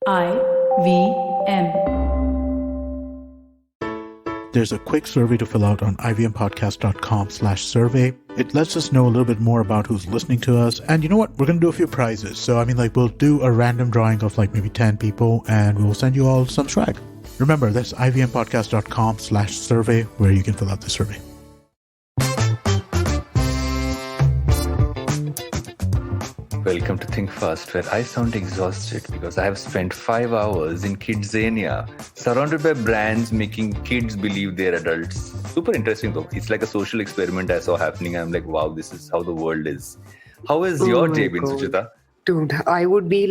IVM. There's a quick survey to fill out on ivmpodcast.com/survey. It lets us know a little bit more about who's listening to us. And you know what? We're going to do a few prizes. So, we'll do a random drawing of maybe 10 people and we'll send you all some swag. Remember, that's ivmpodcast.com/survey where you can fill out the survey. Welcome to Think Fast, where I sound exhausted because I have spent 5 hours in Kidzania, surrounded by brands making kids believe they're adults. Super interesting though. It's like a social experiment I saw happening. I'm like, wow, this is how the world is. How is your day been, Suchita? Dude, I would be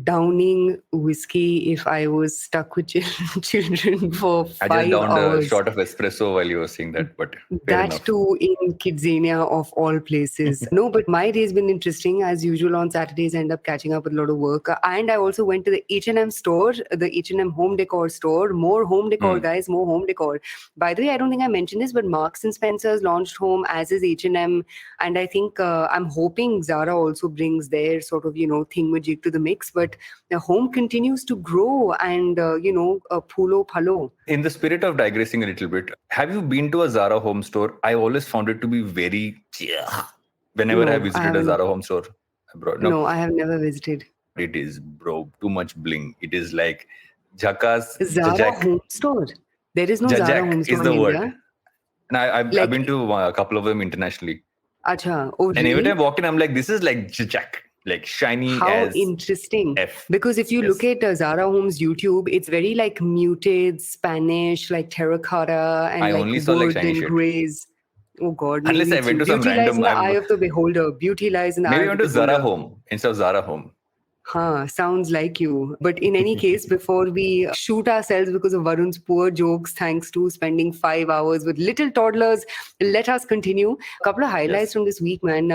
downing whiskey if I was stuck with children for 5 hours. I just downed a shot of espresso while you were saying that, but that enough. Too in Kidzania of all places. No, but my day's been interesting. As usual on Saturdays, I end up catching up with a lot of work. And I also went to the H&M store, the H&M home decor store. More home decor, guys, more home decor. By the way, I don't think I mentioned this, but Marks & Spencer's launched home, as is H&M. And I think I'm hoping Zara also brings their sort of thingamajig to the mix, but the home continues to grow and, pulo phalo. In the spirit of digressing a little bit, have you been to a Zara home store? I always found it to be very, whenever I visited a Zara home store. No, I have never visited. It is, bro, too much bling. It is like Jhakas. Zara home store? There is no Zara home store is the in word. India? And I've been to a couple of them internationally. Acha, oh, and every time I walk in, I'm like, this is like Jajak. Like shiny How as interesting. F. Because if you look at Zara Home's YouTube, it's very muted Spanish, terracotta and I only saw wood shiny and shit. grays. Oh God. Unless I went to some Beauty random... lies in the eye of the beholder. Beauty lies in the eye of the beholder. Maybe I went to Zara Home instead of Zara Home. Sounds like you. But in any case, before we shoot ourselves because of Varun's poor jokes, thanks to spending 5 hours with little toddlers, let us continue. A couple of highlights from this week, man.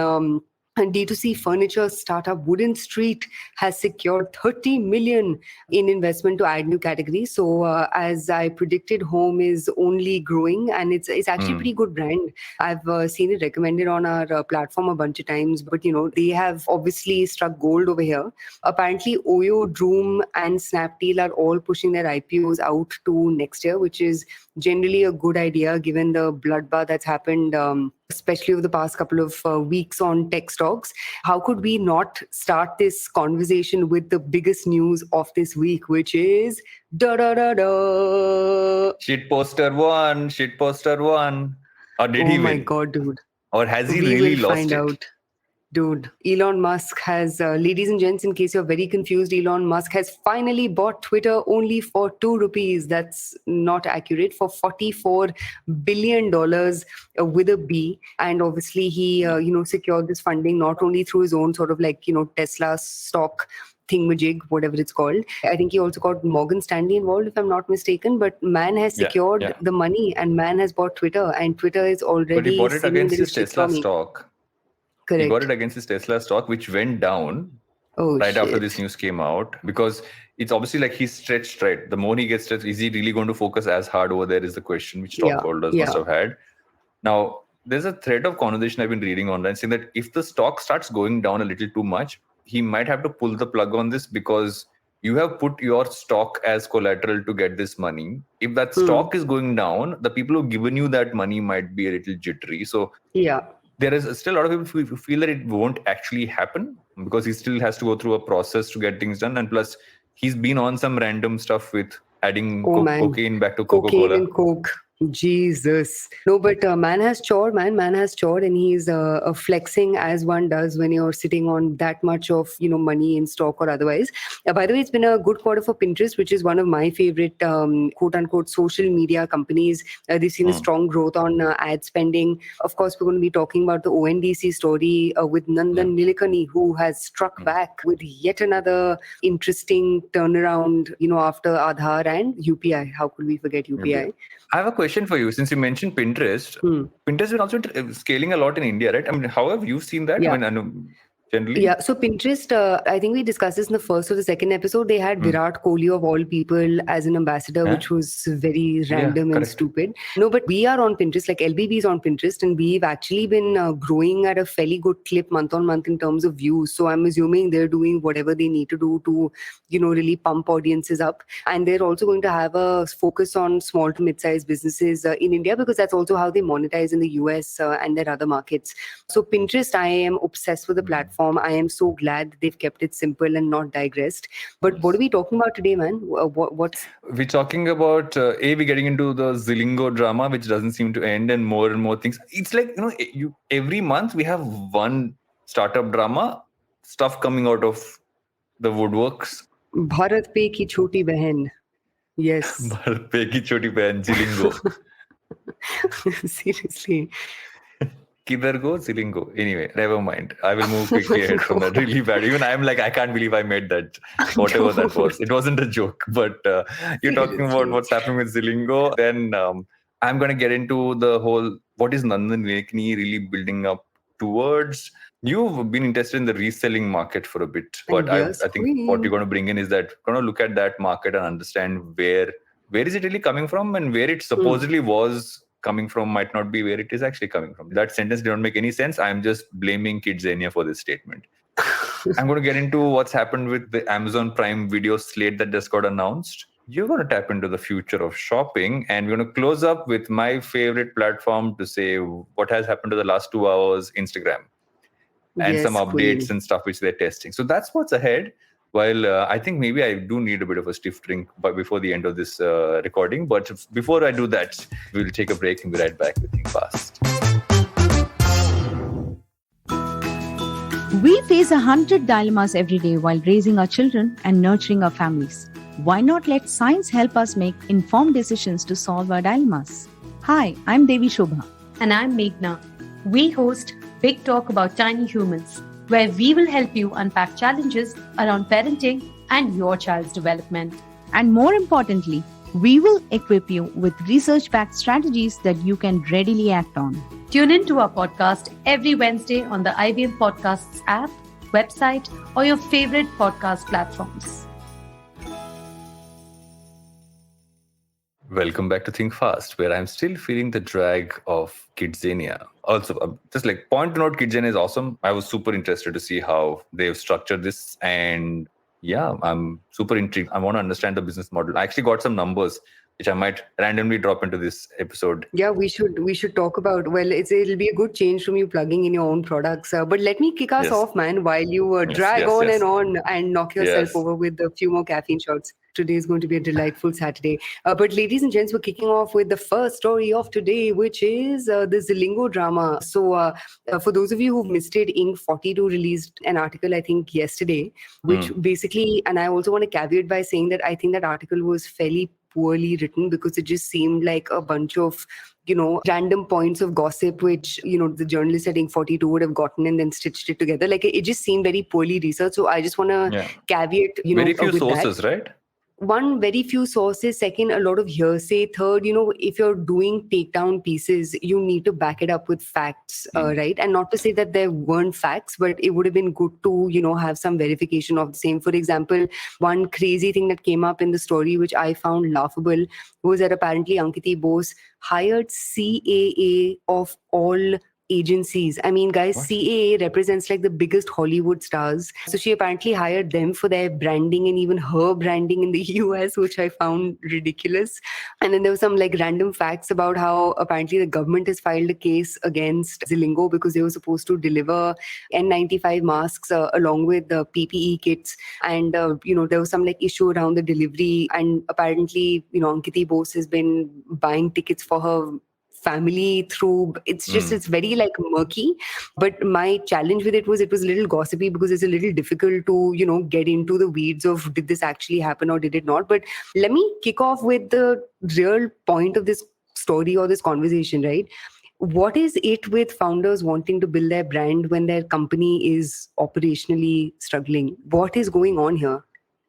And D2C furniture startup Wooden Street has secured $30 million in investment to add new categories. So as I predicted, home is only growing and it's actually a pretty good brand. I've seen it recommended on our platform a bunch of times, but they have obviously struck gold over here. Apparently Oyo, Droom and Snapdeal are all pushing their IPOs out to next year, which is generally a good idea given the bloodbath that's happened, especially over the past couple of weeks on tech stocks. How could we not start this conversation with the biggest news of this week, which is Shit poster one. Or did he win? Oh my God, dude. Or has he really lost find it? Out. Dude, Elon Musk has, ladies and gents, in case you're very confused, Elon Musk has finally bought Twitter only for 2 rupees. That's not accurate, for $44 billion with a B. And obviously he, secured this funding not only through his own sort of Tesla stock thingamajig, whatever it's called. I think he also got Morgan Stanley involved, if I'm not mistaken. But man has secured the money and man has bought Twitter. And Twitter is already... But he bought it against his Tesla stock. Correct. He got it against his Tesla stock, which went down after this news came out, because it's obviously he's stretched, right? The more he gets stretched, is he really going to focus as hard over there is the question which stockholders must have had. Now, there's a thread of conversation I've been reading online saying that if the stock starts going down a little too much, he might have to pull the plug on this because you have put your stock as collateral to get this money. If that stock is going down, the people who've given you that money might be a little jittery. So there is still a lot of people who feel that it won't actually happen because he still has to go through a process to get things done. And plus, he's been on some random stuff with adding cocaine back to Coca-Cola. Cocaine and Coke. Jesus. No, but man has chored, man has chored, and he's flexing as one does when you're sitting on that much of, money in stock or otherwise. By the way, it's been a good quarter for Pinterest, which is one of my favorite quote unquote social media companies. They've seen a strong growth on ad spending. Of course, we're going to be talking about the ONDC story with Nandan Nilekani, who has struck back with yet another interesting turnaround, after Aadhaar and UPI. How could we forget UPI? I have a question for you. Since you mentioned Pinterest, Pinterest is also scaling a lot in India, right? I mean, how have you seen that? Yeah. I mean, generally? Yeah, so Pinterest, I think we discussed this in the first or the second episode. They had Virat Kohli of all people as an ambassador, which was very random and stupid. No, but we are on Pinterest, like LBB is on Pinterest, and we've actually been growing at a fairly good clip month on month in terms of views. So I'm assuming they're doing whatever they need to do to, really pump audiences up. And they're also going to have a focus on small to mid-sized businesses in India, because that's also how they monetize in the US and their other markets. So Pinterest, I am obsessed with the platform. I am so glad they've kept it simple and not digressed. But what are we talking about today, man? What's... We're talking about, we're getting into the Zilingo drama, which doesn't seem to end, and more things. It's like, every month we have one startup drama, stuff coming out of the woodworks. Bharat Pe Ki Choti Behan. Yes. Bharat Pe Ki Choti Behan, Zilingo. Seriously. Kidhar go, Zilingo. Anyway, never mind. I will move quickly ahead from that. Really bad. Even I'm like, I can't believe I made that, whatever that was. It wasn't a joke, but you're talking about what's happening with Zilingo. Then I'm going to get into the whole, what is Nandan Nilekani really building up towards? You've been interested in the reselling market for a bit, but I think what you're going to bring in is that we're going to look at that market and understand where is it really coming from, and where it supposedly was coming from might not be where it is actually coming from. That sentence didn't make any sense. I'm just blaming Kidzania for this statement. I'm going to get into what's happened with the Amazon Prime Video slate that just got announced. You're going to tap into the future of shopping, and we're going to close up with my favorite platform to say what has happened to the last 2 hours, Instagram, and some updates and stuff which they're testing. So that's what's ahead. While I think maybe I do need a bit of a stiff drink before the end of this recording. But before I do that, we'll take a break and be right back with Think Fast. We face 100 dilemmas every day while raising our children and nurturing our families. Why not let science help us make informed decisions to solve our dilemmas? Hi, I'm Devi Shobha. And I'm Meghna. We host Big Talk About Tiny Humans, where we will help you unpack challenges around parenting and your child's development. And more importantly, we will equip you with research-backed strategies that you can readily act on. Tune in to our podcast every Wednesday on the IVM Podcasts app, website, or your favorite podcast platforms. Welcome back to Think Fast, where I'm still feeling the drag of Kidzania. Also, just like point to note, Kidzania is awesome. I was super interested to see how they've structured this. And yeah, I'm super intrigued. I want to understand the business model. I actually got some numbers, which I might randomly drop into this episode. Yeah, we should talk about, well, it'll be a good change from you plugging in your own products. But let me kick us off, man, while you drag on and knock yourself over with a few more caffeine shots. Today is going to be a delightful Saturday. But ladies and gents, we're kicking off with the first story of today, which is the Zilingo drama. So for those of you who've missed it, Inc. 42 released an article, I think, yesterday, which basically, and I also want to caveat by saying that I think that article was fairly poorly written, because it just seemed like a bunch of random points of gossip, which, the journalist at Inc. 42 would have gotten and then stitched it together. Like, it just seemed very poorly researched. So I just want to caveat, very few sources, that. Right? One, very few sources. Second, a lot of hearsay. Third, if you're doing takedown pieces, you need to back it up with facts, right? And not to say that there weren't facts, but it would have been good to, have some verification of the same. For example, one crazy thing that came up in the story, which I found laughable, was that apparently Ankiti Bose hired CAA of all agencies. I mean, guys, what? CAA represents like the biggest Hollywood stars. So she apparently hired them for their branding and even her branding in the US, which I found ridiculous. And then there were some like random facts about how apparently the government has filed a case against Zilingo because they were supposed to deliver N95 masks along with the PPE kits. And, there was some like issue around the delivery. And apparently, Ankiti Bose has been buying tickets for her family through, it's very like murky. But my challenge with it was a little gossipy, because it's a little difficult to get into the weeds of did this actually happen or did it not. But let me kick off with the real point of this story or this conversation, right? What is it with founders wanting to build their brand when their company is operationally struggling? What is going on here?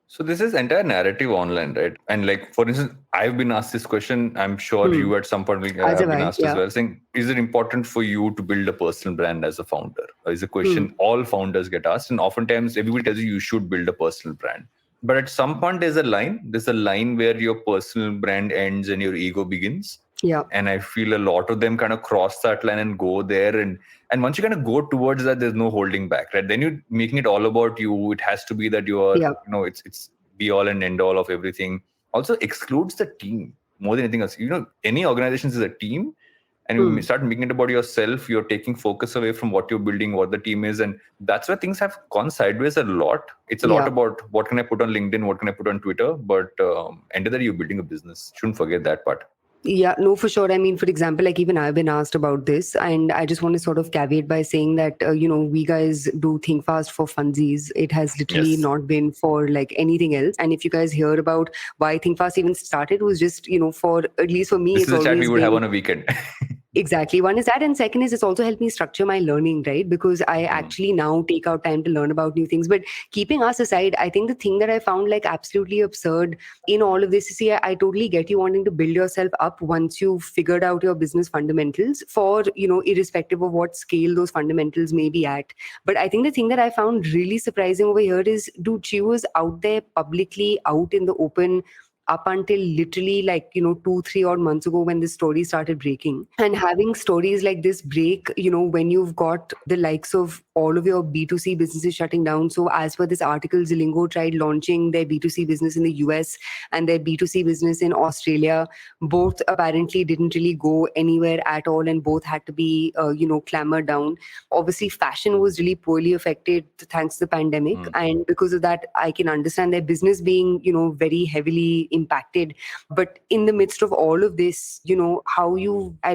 So this is entire narrative online, right? And like, for instance, I've been asked this question. I'm sure you at some point have been asked as well, saying, is it important for you to build a personal brand as a founder? Is a question all founders get asked. And oftentimes everybody tells you should build a personal brand. But at some point there's a line where your personal brand ends and your ego begins. Yeah. And I feel a lot of them kind of cross that line and go there. And once you kind of go towards that, there's no holding back, right? Then you're making it all about you. It has to be that you are, it's be all and end all of everything. Also excludes the team more than anything else. Any organization is a team. And you start making it about yourself. You're taking focus away from what you're building, what the team is. And that's where things have gone sideways a lot. It's a lot about what can I put on LinkedIn, what can I put on Twitter. But end of the day, you're building a business. Shouldn't forget that part. Yeah, no, for sure. I mean, for example, like even I've been asked about this, and I just want to sort of caveat by saying that, we guys do think fast for funsies. It has literally not been for like anything else. And if you guys hear about why Think Fast even started, was just, for, at least for me, this is a chat we would have on a weekend. Exactly. One is that. And second is it's also helped me structure my learning, right? Because I actually now take out time to learn about new things. But keeping us aside, I think the thing that I found like absolutely absurd in all of this is, I totally get you wanting to build yourself up once you've figured out your business fundamentals for, irrespective of what scale those fundamentals may be at. But I think the thing that I found really surprising over here is, dude, she was out there publicly, out in the open, up until literally 2-3 odd months ago when this story started breaking. And having stories like this break, when you've got the likes of all of your B2C businesses shutting down. So as per this article, Zilingo tried launching their B2C business in the US and their B2C business in Australia. Both apparently didn't really go anywhere at all, and both had to be, clambered down. Obviously, fashion was really poorly affected thanks to the pandemic. And because of that, I can understand their business being, very heavily impacted. But in the midst of all of this, I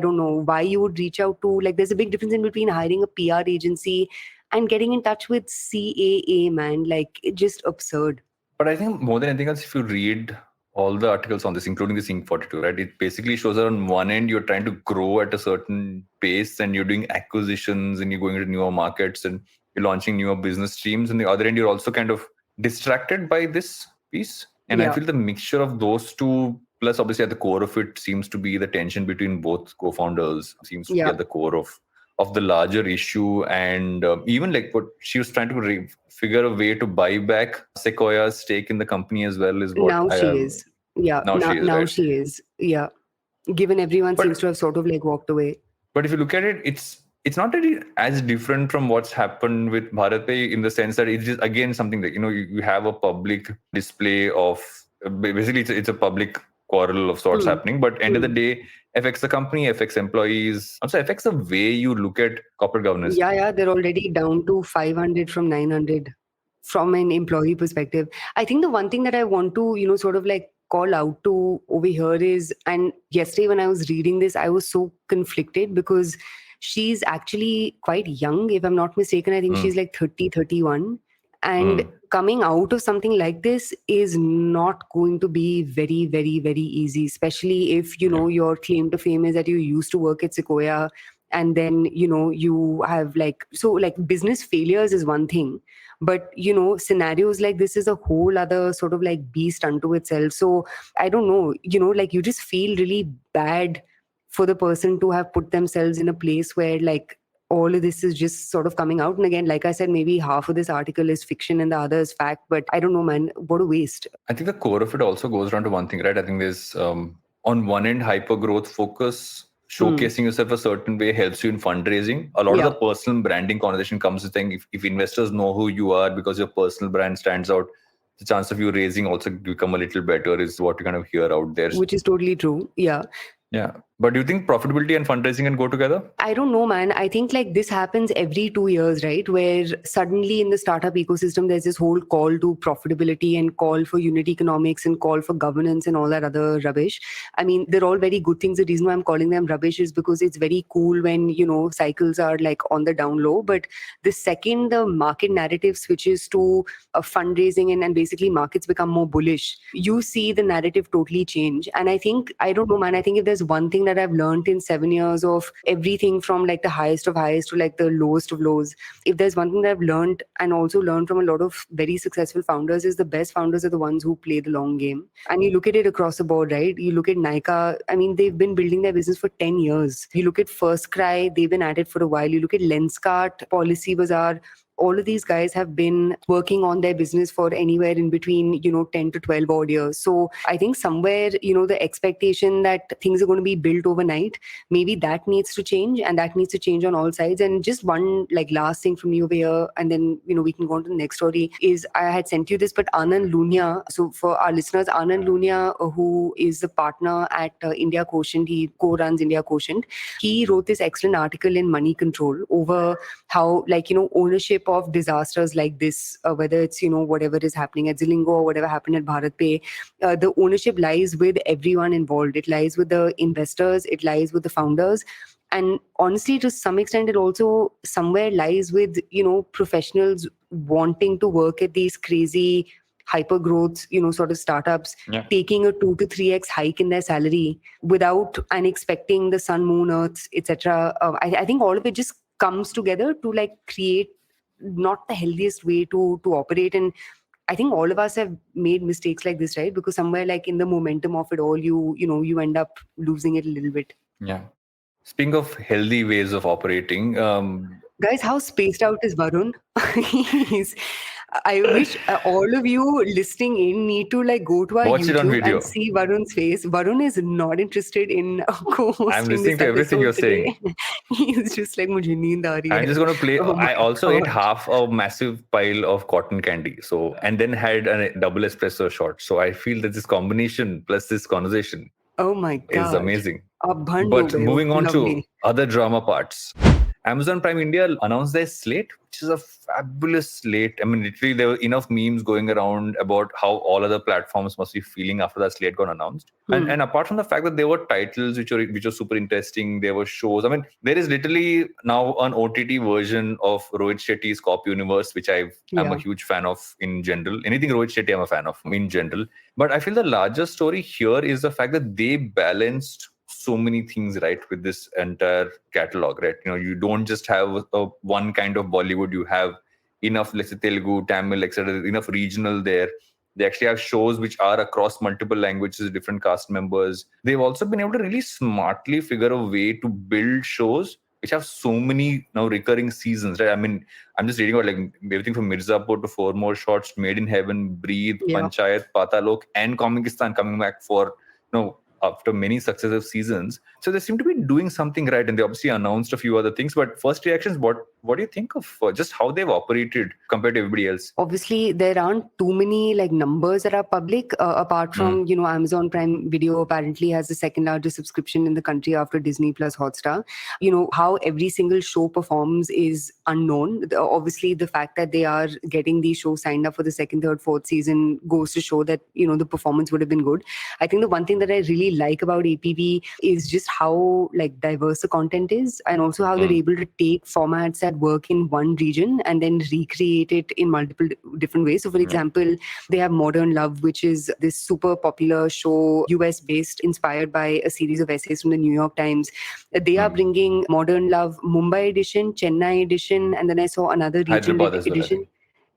don't know why you would reach out to, there's a big difference in between hiring a PR agency and getting in touch with CAA, man. It's just absurd. But I think more than anything else, if you read all the articles on this, including the Sync 42, right, it basically shows that on one end, you're trying to grow at a certain pace and you're doing acquisitions and you're going into newer markets and you're launching newer business streams. And the other end, you're also kind of distracted by this piece. And I feel the mixture of those two, plus obviously at the core of it seems to be the tension between both co-founders, seems to be at the core of the larger issue. And even what she was trying to figure a way to buy back Sequoia's stake in the company as well is what now she is. Yeah, now she is. Yeah. Given everyone seems to have sort of walked away. But if you look at it, it's not really as different from what's happened with BharatPe in the sense that it's just, again, something that, you have a public display of, basically it's a public quarrel of sorts happening, but end of the day, affects the company, affects employees, also affects the way you look at corporate governance. Yeah, they're already down to 500 from 900 from an employee perspective. I think the one thing that I want to, sort of call out to over here is, and yesterday when I was reading this, I was so conflicted because she's actually quite young, if I'm not mistaken. I think she's 30, 31. And coming out of something like this is not going to be very, very, very easy, especially if, your claim to fame is that you used to work at Sequoia and then, you have business failures is one thing. But, scenarios like this is a whole other sort of beast unto itself. So I don't know, you just feel really bad for the person to have put themselves in a place where all of this is just sort of coming out. And again, like I said, maybe half of this article is fiction and the other is fact, but I don't know, man, what a waste. I think the core of it also goes down to one thing, right? I think there's on one end, hyper growth focus, showcasing yourself a certain way helps you in fundraising. A lot of the personal branding conversation comes with saying if investors know who you are because your personal brand stands out, the chance of you raising also become a little better is what you kind of hear out there. Which is totally true. Yeah. Yeah. But do you think profitability and fundraising can go together? I don't know, man. I think this happens every 2 years, right? Where suddenly in the startup ecosystem, there's this whole call to profitability and call for unit economics and call for governance and all that other rubbish. I mean, they're all very good things. The reason why I'm calling them rubbish is because it's very cool when, cycles are on the down low. But the second the market narrative switches to fundraising and basically markets become more bullish, you see the narrative totally change. And I don't know, man, I think if there's one thing that I've learned in 7 years of everything from like the highest of highs to like the lowest of lows, if there's one thing that I've learned and also learned from a lot of very successful founders, is the best founders are the ones who play the long game. And you look at it across the board, right? You look at Nykaa, I mean, they've been building their business for 10 years. You look at First Cry, they've been at it for a while. You look at Lenskart, Policy Bazaar, all of these guys have been working on their business for anywhere in between, 10 to 12 odd years. So I think somewhere, the expectation that things are going to be built overnight, maybe that needs to change, and that needs to change on all sides. And just one like last thing from you over here, and then, we can go on to the next story, is I had sent you this, but Anand Lunia, so for our listeners, Anand Lunia, who is the partner at India Quotient, he co-runs India Quotient, he wrote this excellent article in Money Control over how, ownership of disasters like this, whether it's, whatever is happening at Zilingo or whatever happened at BharatPe, the ownership lies with everyone involved. It lies with the investors, it lies with the founders. And honestly, to some extent, it also somewhere lies with, professionals wanting to work at these crazy hyper growth, sort of startups, taking a 2 to 3x hike in their salary without and expecting the sun, moon, earth, etc. I think all of it just comes together to like create not the healthiest way to operate. And I think all of us have made mistakes like this, right? Because somewhere like in the momentum of it all, you end up losing it a little bit. Yeah. Speaking of healthy ways of operating, guys, how spaced out is Varun? I wish all of you listening in need to like go to our watch YouTube and see Varun's face. Varun is not interested in co-hosting. I'm listening to everything you're saying. He's just like, mujhe neend aa rahi hai. I'm just going to play. I also ate half a massive pile of cotton candy. So, and then had a double espresso shot. So I feel that this combination plus this conversation, oh my God, is amazing. But moving on to other drama parts. Amazon Prime India announced their Slate, which is a fabulous slate. I mean, literally, there were enough memes going around about how all other platforms must be feeling after that slate got announced. And apart from the fact that there were titles which are super interesting, there were shows. I mean, there is literally now an OTT version of Rohit Shetty's Cop Universe, which I'm a huge fan of in general. Anything Rohit Shetty, I'm a fan of in general. But I feel the larger story here is the fact that they balanced so many things right with this entire catalog, right? You don't just have one kind of Bollywood. You have enough, let's say, Telugu, Tamil, etc., enough regional there. They actually have shows which are across multiple languages, different cast members. They've also been able to really smartly figure a way to build shows which have so many now recurring seasons, right? I mean, I'm just reading about like everything from Mirzapur to Four More Shots, Made in Heaven, Breathe, Panchayat, Patalok, and Comikistan coming back for, after many successive seasons. So they seem to be doing something right, and they obviously announced a few other things. But first reactions, what do you think of just how they've operated compared to everybody else? Obviously, there aren't too many like numbers that are public, apart from, Amazon Prime Video apparently has the second largest subscription in the country after Disney plus Hotstar. How every single show performs is unknown. Obviously, the fact that they are getting these shows signed up for the second, third, fourth season goes to show that, the performance would have been good. I think the one thing that I really like about APV is just how like diverse the content is, and also how they're able to take formats that work in one region and then recreate it in multiple different ways. So for example, they have Modern Love, which is this super popular show, US based, inspired by a series of essays from the New York Times. They are bringing Modern Love Mumbai edition, Chennai edition, and then I saw another regional edition.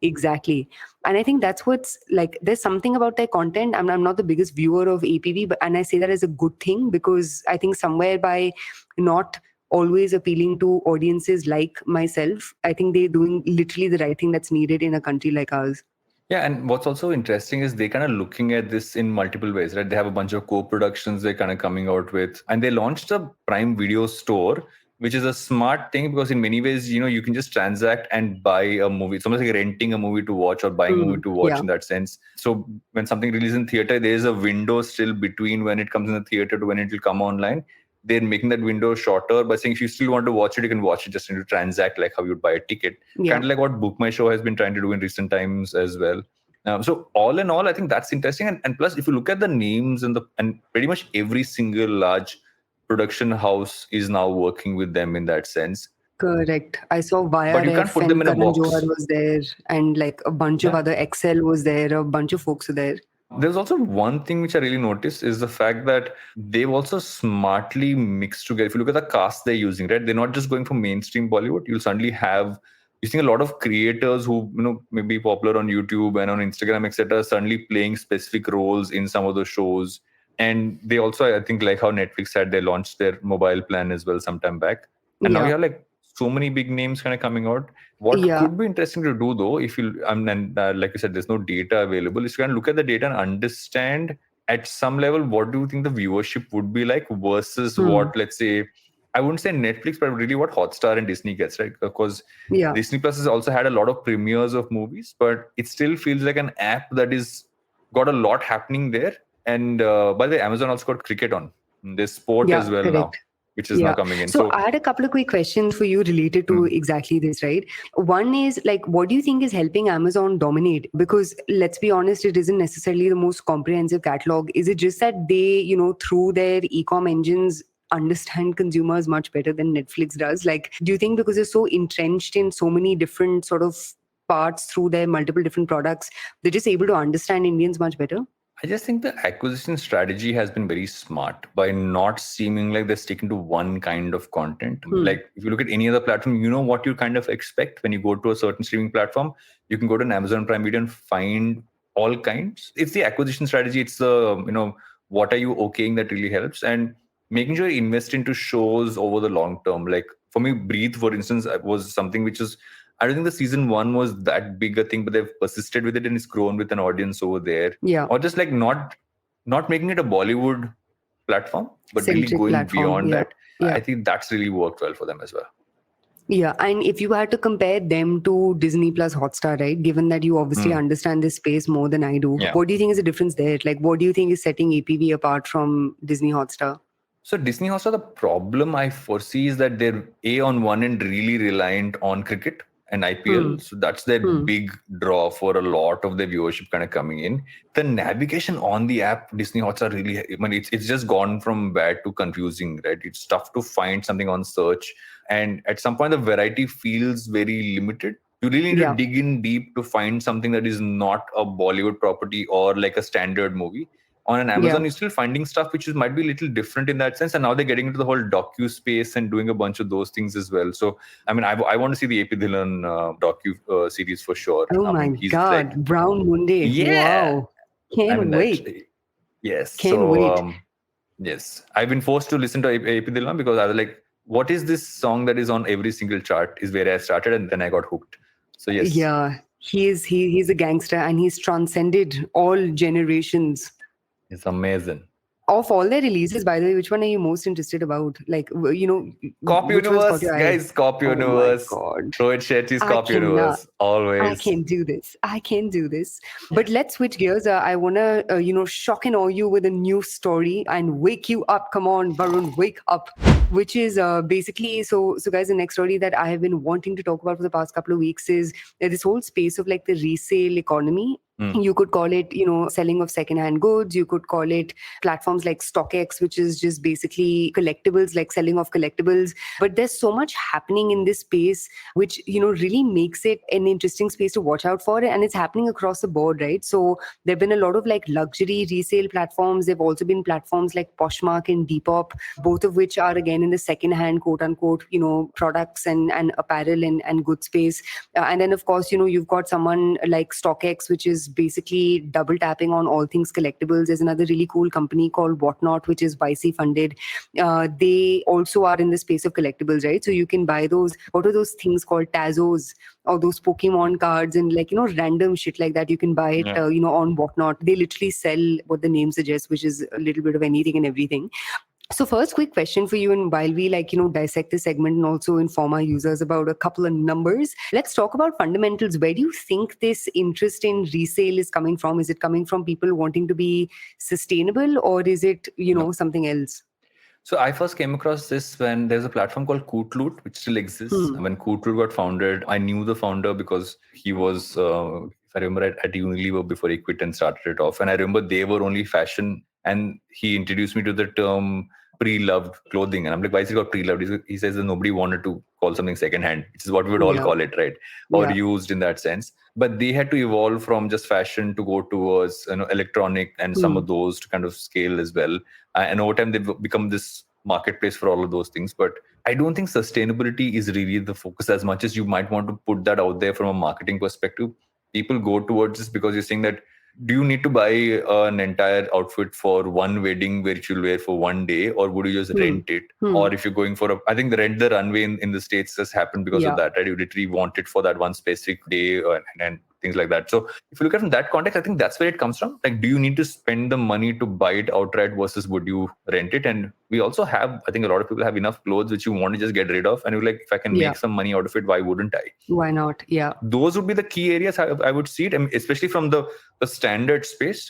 Exactly. And I think that's what's like, there's something about their content. I'm not the biggest viewer of APV, and I say that as a good thing, because I think somewhere by not always appealing to audiences like myself, I think they're doing literally the right thing that's needed in a country like ours. Yeah, and what's also interesting is they kind of looking at this in multiple ways, right? They have a bunch of co-productions they're kind of coming out with, and they launched a Prime Video store, which is a smart thing because in many ways, you can just transact and buy a movie. It's almost like renting a movie to watch or buying a movie to watch in that sense. So when something releases in theater, there's a window still between when it comes in the theater to when it will come online. They're making that window shorter by saying if you still want to watch it, you can watch it just need to transact like how you'd buy a ticket. Kind of like what Book My Show has been trying to do in recent times as well. So all in all, I think that's interesting. And plus, if you look at the names and pretty much every single large production house is now working with them in that sense. Correct. I saw YRF, but you can't put them in a box. Johar was there, and like a bunch of other Excel was there, a bunch of folks were there. There's also one thing which I really noticed is the fact that they've also smartly mixed together. If you look at the cast they're using, right, they're not just going for mainstream Bollywood. You'll suddenly have you're seeing a lot of creators who may be popular on YouTube and on Instagram, etc., suddenly playing specific roles in some of the shows. And they also, I think, like how Netflix had, they launched their mobile plan as well sometime back. And now you have like so many big names kind of coming out. What could be interesting to do though, if you, like you said, there's no data available, is you can look at the data and understand at some level what do you think the viewership would be like versus what, let's say, I wouldn't say Netflix, but really what Hotstar and Disney gets, right? Because Disney Plus has also had a lot of premieres of movies, but it still feels like an app that is got a lot happening there. And by the way, Amazon also got cricket on. There's sport as well now, which is now coming in. So I had a couple of quick questions for you related to exactly this, right? One is like, what do you think is helping Amazon dominate? Because let's be honest, it isn't necessarily the most comprehensive catalog. Is it just that they, through their e-com engines, understand consumers much better than Netflix does? Like, do you think because they're so entrenched in so many different sort of parts through their multiple different products, they're just able to understand Indians much better? I just think the acquisition strategy has been very smart by not seeming like they're sticking to one kind of content. Like if you look at any other platform, you know what you kind of expect when you go to a certain streaming platform. You can go to an Amazon Prime Video and find all kinds. It's the acquisition strategy. It's the, what are you okaying that really helps, and making sure you invest into shows over the long term. Like for me, Breathe, for instance, was something which is, I don't think the season 1 was that big a thing, but they've persisted with it and it's grown with an audience over there. Yeah. Or just like not making it a Bollywood platform, but really going beyond that. I think that's really worked well for them as well. Yeah, and if you had to compare them to Disney plus Hotstar, right, given that you obviously understand this space more than I do, what do you think is the difference there? Like, what do you think is setting APV apart from Disney Hotstar? So Disney Hotstar, the problem I foresee is that they're on one end really reliant on cricket and IPL. So that's their big draw for a lot of their viewership kind of coming in. The navigation on the app, Disney Hotstar, really, it's just gone from bad to confusing, right? It's tough to find something on search. And at some point, the variety feels very limited. You really need to dig in deep to find something that is not a Bollywood property or like a standard movie. On an Amazon, you're still finding stuff which might be a little different in that sense. And now they're getting into the whole docu space and doing a bunch of those things as well. So, I want to see the AP Dhillon docu series for sure. Oh my God, like, Brown Monday. Yeah. Wow. Can't wait. Actually, yes. Can't wait. Yes. I've been forced to listen to AP Dhillon because I was like, what is this song that is on every single chart is where I started, and then I got hooked. So, yes. Yeah. He's a gangster and he's transcended all generations. It's amazing. Of all their releases, by the way, which one are you most interested about? Like, Cop Universe, guys, Cop Universe. Oh my God. Rohit Shetty's Cop Universe, always. I can do this. But let's switch gears. I want to, shock and awe you with a new story and wake you up. Come on, Varun, wake up. Which is basically, so guys, the next story that I have been wanting to talk about for the past couple of weeks is this whole space of like the resale economy. You could call it, selling of secondhand goods. You could call it platforms like StockX, which is just basically collectibles, like selling of collectibles. But there's so much happening in this space, which, really makes it an interesting space to watch out for. And it's happening across the board, right? So there've been a lot of like luxury resale platforms. There've also been platforms like Poshmark and Depop, both of which are again in the secondhand, quote unquote, products and apparel and good space. And then, of course, you've got someone like StockX, which is basically double tapping on all things collectibles. There's another really cool company called Whatnot, which is YC funded. They also are in the space of collectibles, right? So you can buy those, what are those things called, Tazos, or those Pokemon cards and like, random shit like that. You can buy it, on Whatnot. They literally sell what the name suggests, which is a little bit of anything and everything. So first, quick question for you, and while we dissect this segment and also inform our users about a couple of numbers, let's talk about fundamentals. Where do you think this interest in resale is coming from? Is it coming from people wanting to be sustainable, or is it, something else? So I first came across this when there's a platform called Kootloot, which still exists. When Kootloot got founded, I knew the founder because he was, if I remember, at Unilever before he quit and started it off. And I remember they were only fashion, and he introduced me to the term pre-loved clothing. And I'm like, why is it called pre-loved? He says that nobody wanted to call something secondhand, which is what we would all call it, right? Or used in that sense. But they had to evolve from just fashion to go towards electronic and some of those to kind of scale as well. And over time, they've become this marketplace for all of those things. But I don't think sustainability is really the focus as much as you might want to put that out there from a marketing perspective. People go towards this because you're saying that, do you need to buy an entire outfit for one wedding which you'll wear for one day, or would you just rent it? Or if you're going for I think the rent the runway in the States has happened because of that, right? You literally want it for that one specific day and things like that. So if you look at it from that context, I think that's where it comes from. Like, do you need to spend the money to buy it outright versus would you rent it? And we also have, I think a lot of people have enough clothes which you want to just get rid of. And you're like, if I can make some money out of it, why wouldn't I? Why not? Yeah. Those would be the key areas I would see it. I mean, especially from the standard space.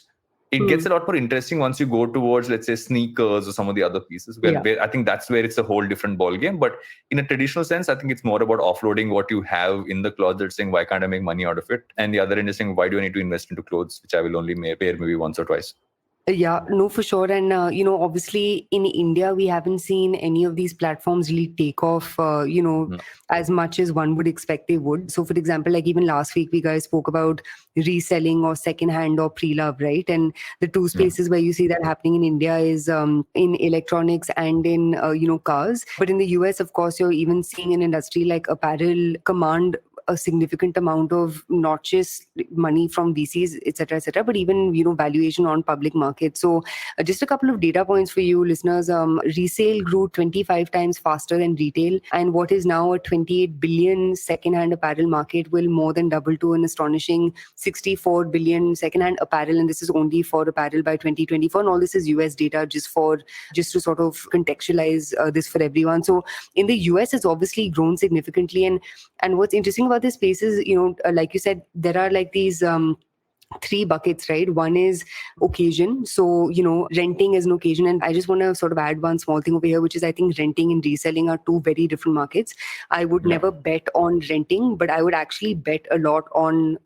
It gets a lot more interesting once you go towards, let's say, sneakers or some of the other pieces. Where I think that's where it's a whole different ballgame. But in a traditional sense, I think it's more about offloading what you have in the closet, saying, why can't I make money out of it? And the other end is saying, why do I need to invest into clothes, which I will only wear maybe once or twice? Yeah, no, for sure. And, obviously in India, we haven't seen any of these platforms really take off, as much as one would expect they would. So, for example, like even last week, we guys spoke about reselling or secondhand or pre-love, right? And the two spaces where you see that happening in India is in electronics and in, cars. But in the US, of course, you're even seeing an industry like apparel command a significant amount of not just money from VCs, et cetera, but even, valuation on public markets. So just a couple of data points for you listeners. Resale grew 25 times faster than retail. And what is now a 28 billion secondhand apparel market will more than double to an astonishing 64 billion secondhand apparel. And this is only for apparel by 2024. And all this is US data just to sort of contextualize this for everyone. So in the US, it's obviously grown significantly. And what's interesting about this space is, like you said, there are like these three buckets, right? One is occasion. So, renting as an occasion. And I just want to sort of add one small thing over here, which is I think renting and reselling are two very different markets. I would never bet on renting, but I would actually bet a lot on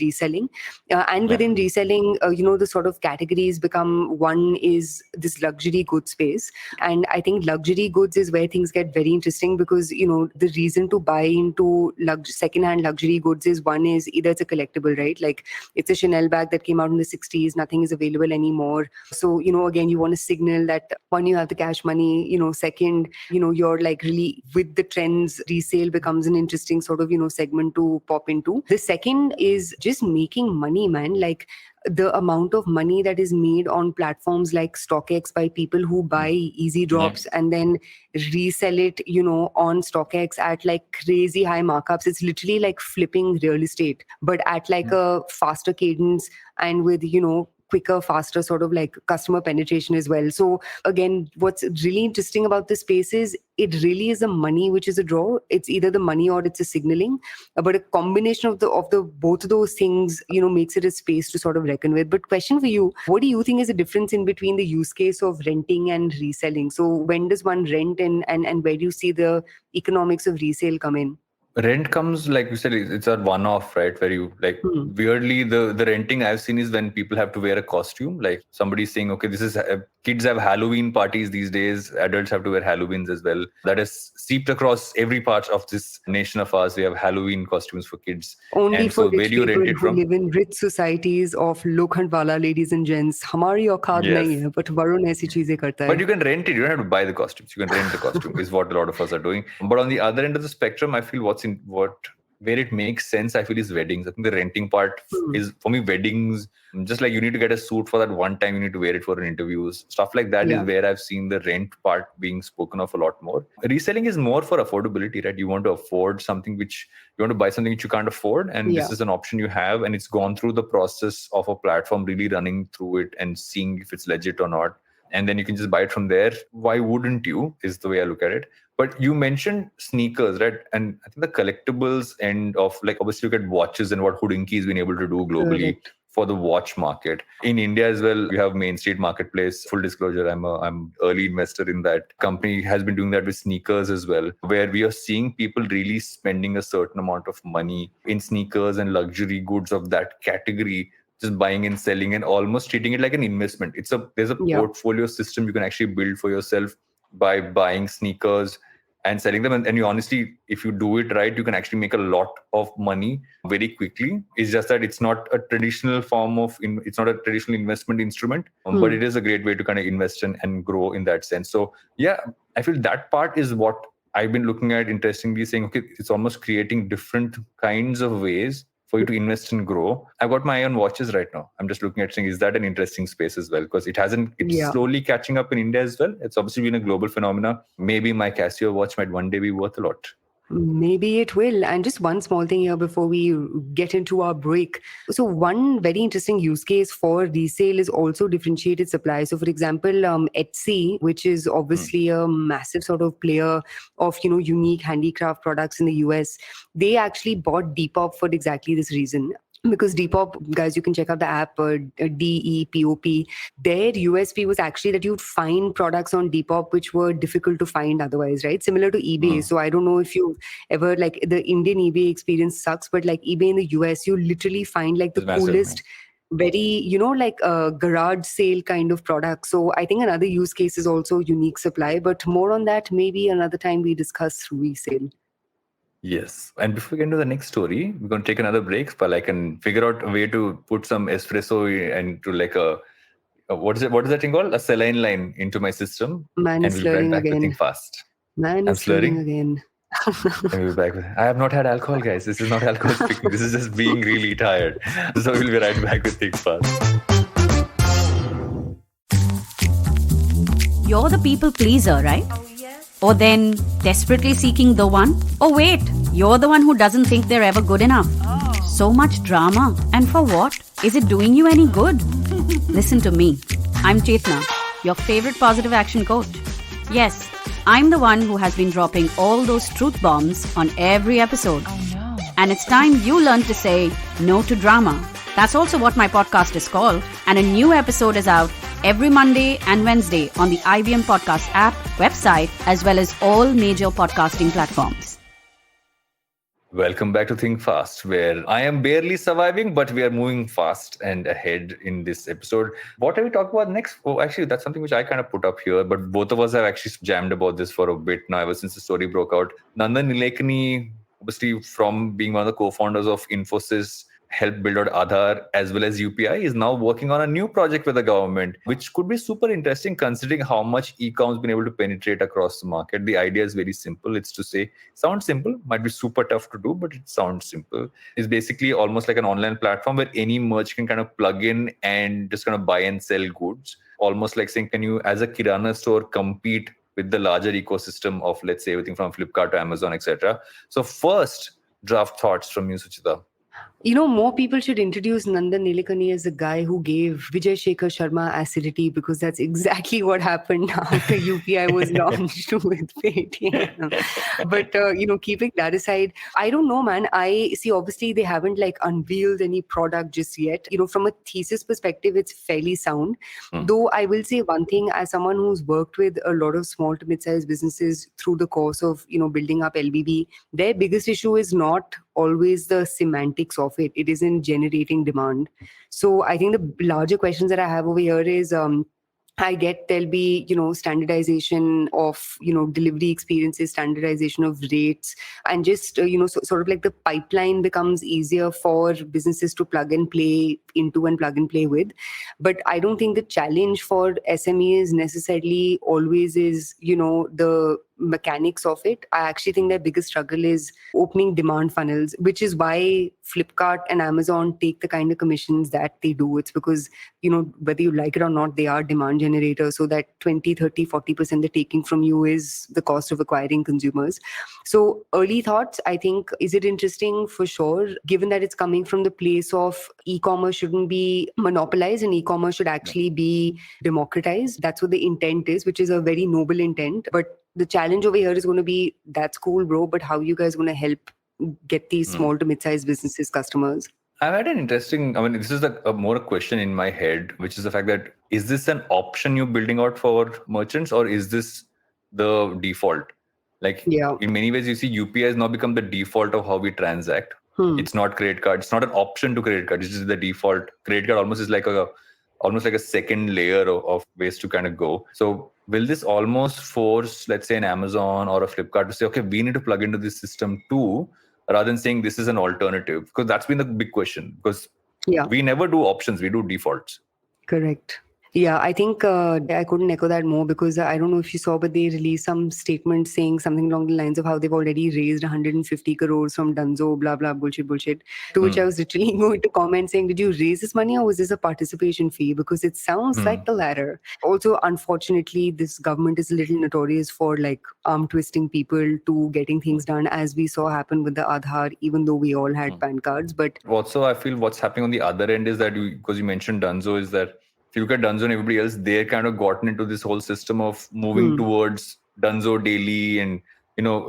reselling. And within reselling, the sort of categories become, one is this luxury goods space. And I think luxury goods is where things get very interesting because, the reason to buy into secondhand luxury goods is, one is either it's a collectible, right? Like it's a Chanel bag that came out in the 60s, nothing is available anymore. So, again, you want to signal that one, you have the cash money, second, you're like really with the trends, resale becomes an interesting sort of, segment to pop into. The second is just making money, man. Like the amount of money that is made on platforms like StockX by people who buy easy drops and then resell it, on StockX at like crazy high markups. It's literally like flipping real estate, but at like a faster cadence and with, quicker, faster sort of like customer penetration as well. So again, what's really interesting about this space is it really is a money which is a draw. It's either the money or it's a signaling, but a combination of the both of those things, makes it a space to sort of reckon with. But question for you, what do you think is the difference in between the use case of renting and reselling? So when does one rent and where do you see the economics of resale come in? Rent comes, like you said, it's a one-off, right? Where you like weirdly the renting I've seen is when people have to wear a costume. Like somebody's saying, okay, this is kids have Halloween parties these days. Adults have to wear Halloweens as well. That is seeped across every part of this nation of ours. We have Halloween costumes for kids. Only and for so where do you rent it from? Who live in rich societies of Lokhandwala, ladies and gents. Hamari औकात nahi hai, but Varun aisi cheezein karta hai. But you can rent it. You don't have to buy the costumes. You can rent the costume is what a lot of us are doing. But on the other end of the spectrum, I feel where it makes sense, I feel, is weddings. I think the renting part is, for me, weddings, just like you need to get a suit for that one time, you need to wear it for an interview. Stuff like that is where I've seen the rent part being spoken of a lot more. Reselling is more for affordability, right? You want to afford something you want to buy something which you can't afford. And this is an option you have. And it's gone through the process of a platform really running through it and seeing if it's legit or not. And then you can just buy it from there. Why wouldn't you, is the way I look at it. But you mentioned sneakers, right? And I think the collectibles end of, like, obviously look at watches and what Hodinkee has been able to do globally for the watch market. In India as well, we have Main Street Marketplace. Full disclosure, I'm early investor in that company. Has been doing that with sneakers as well, where we are seeing people really spending a certain amount of money in sneakers and luxury goods of that category, just buying and selling and almost treating it like an investment. There's a portfolio system you can actually build for yourself by buying sneakers and selling them. And you honestly, if you do it right, you can actually make a lot of money very quickly. It's just that it's not a traditional form of, it's not a traditional investment instrument, but it is a great way to kind of invest in and grow in that sense. So yeah, I feel that part is what I've been looking at, interestingly, saying, okay, it's almost creating different kinds of ways for you to invest and grow. I've got my eye on watches right now. I'm just looking at saying, is that an interesting space as well? Because it's slowly catching up in India as well. It's obviously been a global phenomena. Maybe my Casio watch might one day be worth a lot. Maybe it will. And just one small thing here before we get into our break. So one very interesting use case for resale is also differentiated supply. So for example, Etsy, which is obviously a massive sort of player of, unique handicraft products in the US, they actually bought Depop for exactly this reason. Because Depop, guys, you can check out the app, DEPOP. Their USP was actually that you'd find products on Depop which were difficult to find otherwise, right? Similar to eBay. So I don't know if you've ever, like, the Indian eBay experience sucks, but like eBay in the US, you literally find like the coolest, very, like a garage sale kind of product. So I think another use case is also unique supply, but more on that maybe another time we discuss resale. Yes. And before we get into the next story, we're going to take another break, but I can figure out a way to put some espresso into like what is that thing called? A saline line into my system. Man is slurring again. Think fast. Man is slurring again. We'll be back. I have not had alcohol, guys. This is not alcohol speaking. This is just being really tired. So we'll be right back with Think Fast. You're the people pleaser, right? Or then desperately seeking the one? Or wait, you're the one who doesn't think they're ever good enough. So much drama. And for what? Is it doing you any good? Listen to me. I'm Chetna, your favorite positive action coach. Yes, I'm the one who has been dropping all those truth bombs on every episode. Oh, no. And it's time you learn to say no to drama. That's also what my podcast is called. And a new episode is out every Monday and Wednesday on the IVM Podcasts App, website, as well as all major podcasting platforms. Welcome back to Think Fast, where I am barely surviving, but we are moving fast and ahead in this episode. What have we talked about next? Oh, actually, that's something which I kind of put up here, but both of us have actually jammed about this for a bit now, ever since the story broke out. Nandan Nilekani, obviously from being one of the co-founders of Infosys, helped build out Aadhaar as well as UPI, is now working on a new project with the government, which could be super interesting considering how much e-com has been able to penetrate across the market. The idea is very simple. It's to say, sounds simple, might be super tough to do, but it sounds simple. It's basically almost like an online platform where any merchant can kind of plug in and just kind of buy and sell goods. Almost like saying, can you, as a Kirana store, compete with the larger ecosystem of, let's say, everything from Flipkart to Amazon, etc. So first, draft thoughts from you, Suchita. More people should introduce Nandan Nilekani as a guy who gave Vijay Shekhar Sharma acidity, because that's exactly what happened after UPI was launched with Paytm. But, keeping that aside, I don't know, man. I see, obviously, they haven't unveiled any product just yet. From a thesis perspective, it's fairly sound. Though I will say one thing, as someone who's worked with a lot of small to mid-sized businesses through the course of, building up LBB, their biggest issue is not always the semantics of it. It isn't generating demand. So I think the larger questions that I have over here is, I get there'll be, standardization of, delivery experiences, standardization of rates, and just, sort of like the pipeline becomes easier for businesses to plug and play into and plug and play with. But I don't think the challenge for SMEs necessarily always is, the mechanics of it. I actually think their biggest struggle is opening demand funnels, which is why Flipkart and Amazon take the kind of commissions that they do. It's because, whether you like it or not, they are demand generators. So that 20, 30, 40% they're taking from you is the cost of acquiring consumers. So early thoughts, I think, is it interesting? For sure, given that it's coming from the place of e-commerce shouldn't be monopolized and e-commerce should actually be democratized. That's what the intent is, which is a very noble intent. But the challenge over here is going to be, that's cool, bro, but how are you guys going to help get these small to mid-sized businesses customers? I've had an interesting, this is more a question in my head, which is the fact that, is this an option you're building out for merchants, or is this the default? In many ways, you see UPI has now become the default of how we transact. It's not credit card. It's not an option to credit card. It's just the default. Credit card almost is like a second layer of ways to kind of go. So will this almost force, let's say, an Amazon or a Flipkart to say, okay, we need to plug into this system too, rather than saying this is an alternative? Because that's been the big question. Because we never do options, we do defaults. Correct. Yeah, I think I couldn't echo that more because I don't know if you saw, but they released some statement saying something along the lines of how they've already raised 150 crores from Dunzo, blah, blah, bullshit. To which I was literally going to comment saying, did you raise this money or was this a participation fee? Because it sounds like the latter. Also, unfortunately, this government is a little notorious for like arm twisting people to getting things done, as we saw happen with the Aadhaar, even though we all had PAN cards. But also, I feel what's happening on the other end is that, because you mentioned Dunzo, is that if you look at Dunzo and everybody else, they're kind of gotten into this whole system of moving towards Dunzo Daily and,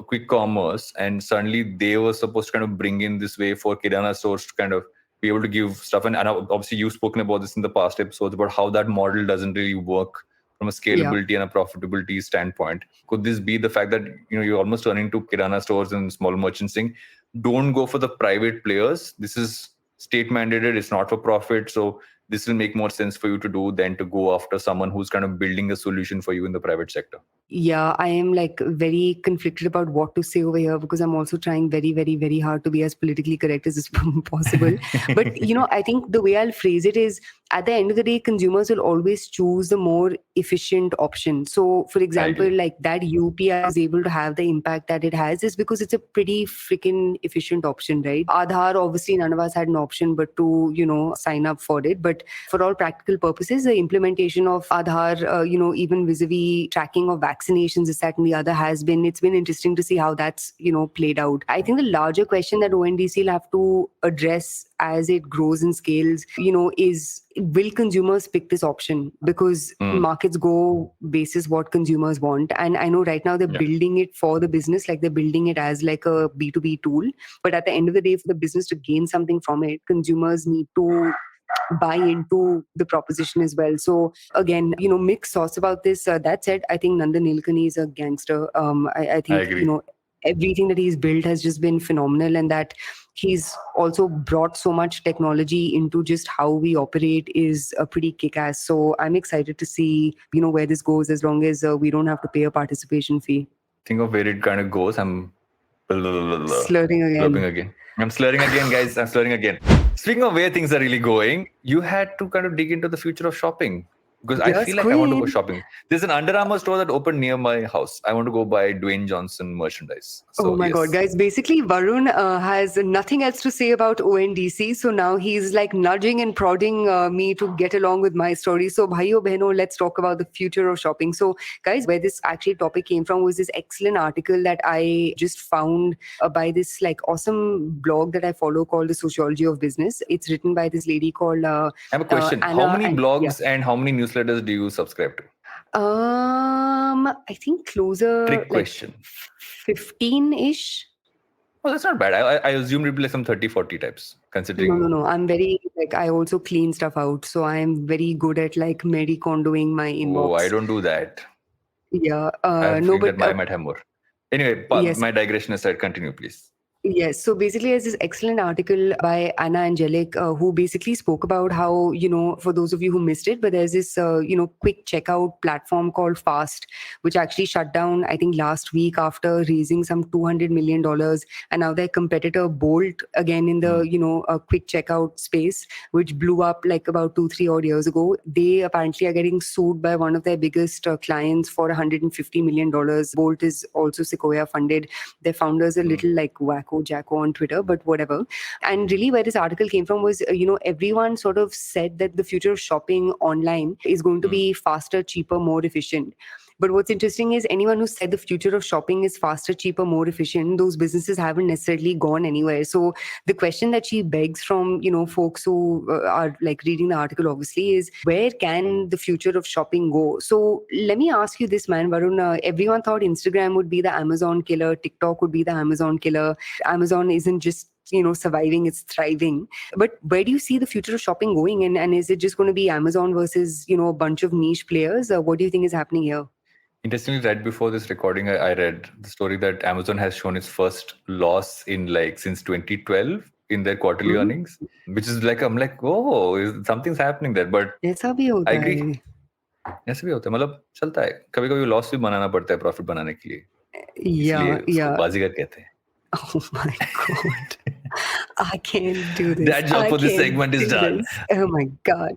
quick commerce. And suddenly they were supposed to kind of bring in this way for Kirana stores to kind of be able to give stuff. And obviously you've spoken about this in the past episodes about how that model doesn't really work from a scalability and a profitability standpoint. Could this be the fact that, you're almost turning to Kirana stores and small merchants saying, don't go for the private players. This is state mandated. It's not for profit. So this will make more sense for you to do than to go after someone who's kind of building a solution for you in the private sector. Yeah, I am like very conflicted about what to say over here because I'm also trying very, very, very hard to be as politically correct as is possible. But, I think the way I'll phrase it is, at the end of the day, consumers will always choose the more efficient option. So, for example, like that UPI is able to have the impact that it has is because it's a pretty freaking efficient option, right? Aadhaar, obviously, none of us had an option but to, sign up for it. But for all practical purposes, the implementation of Aadhaar, even vis-a-vis tracking of vaccinations, this, that, and the other it's been interesting to see how that's, played out. I think the larger question that ONDC will have to address as it grows and scales, is, will consumers pick this option? Because markets go basis what consumers want. And I know right now they're building it for the business, like they're building it as like a B2B tool. But at the end of the day, for the business to gain something from it, consumers need to buy into the proposition as well. So again, mixed thoughts about this. That said, I think Nandan Nilekani is a gangster. I think, I agree. Everything that he's built has just been phenomenal, and that he's also brought so much technology into just how we operate is a pretty kick-ass. So I'm excited to see, where this goes, as long as we don't have to pay a participation fee. Think of where it kind of goes. I'm slurring again. I'm slurring again, guys. I'm slurring again. Speaking of where things are really going, you had to kind of dig into the future of shopping. Because I feel like I want to go shopping. There's an Under Armour store that opened near my house. I want to go buy Dwayne Johnson merchandise. So, oh my God, guys. Basically, Varun has nothing else to say about ONDC. So now he's like nudging and prodding me to get along with my story. So bhaiyo behno, let's talk about the future of shopping. So guys, where this actually topic came from was this excellent article that I just found by this like awesome blog that I follow called The Sociology of Business. It's written by this lady called I have a question. Anna, how many blogs and how many newsletters do you subscribe to? I think closer. Trick question. 15-ish. Oh, that's not bad. I assumed it'd be like some 30-40 types, considering. No. I'm very, I also clean stuff out. So I'm very good at like Medicondoing my inbox. Oh, I don't do that. Yeah. I might have more. Anyway, my digression aside, continue, please. Yes. So basically, there's this excellent article by Anna Angelic who basically spoke about how, for those of you who missed it, but there's this, quick checkout platform called Fast, which actually shut down, I think, last week after raising some $200 million. And now their competitor Bolt, again, in the, quick checkout space, which blew up like about 2-3 odd years ago. They apparently are getting sued by one of their biggest clients for $150 million. Bolt is also Sequoia funded. Their founders are a little like wacko Jacko on Twitter, but whatever. And really where this article came from was, everyone sort of said that the future of shopping online is going to be faster, cheaper, more efficient. But what's interesting is anyone who said the future of shopping is faster, cheaper, more efficient, those businesses haven't necessarily gone anywhere. So the question that she begs from, folks who are like reading the article, obviously, is where can the future of shopping go? So let me ask you this, man, Varun. Everyone thought Instagram would be the Amazon killer. TikTok would be the Amazon killer. Amazon isn't just surviving, it's thriving. But where do you see the future of shopping going? And is it just going to be Amazon versus, a bunch of niche players? What do you think is happening here? Interestingly, right before this recording, I read the story that Amazon has shown its first loss in since 2012 in their quarterly earnings, which is like, I'm like, oh, something's happening there. But I agree. ऐसे भी होता है, मतलब चलता है, कभी कभी loss भी बनाना पड़ता है प्रॉफिट बनाने के लिए, इसलिए उसको बाजीगर कहते हैं. Oh my God. I can't do this. That job for this segment is done. Oh my God.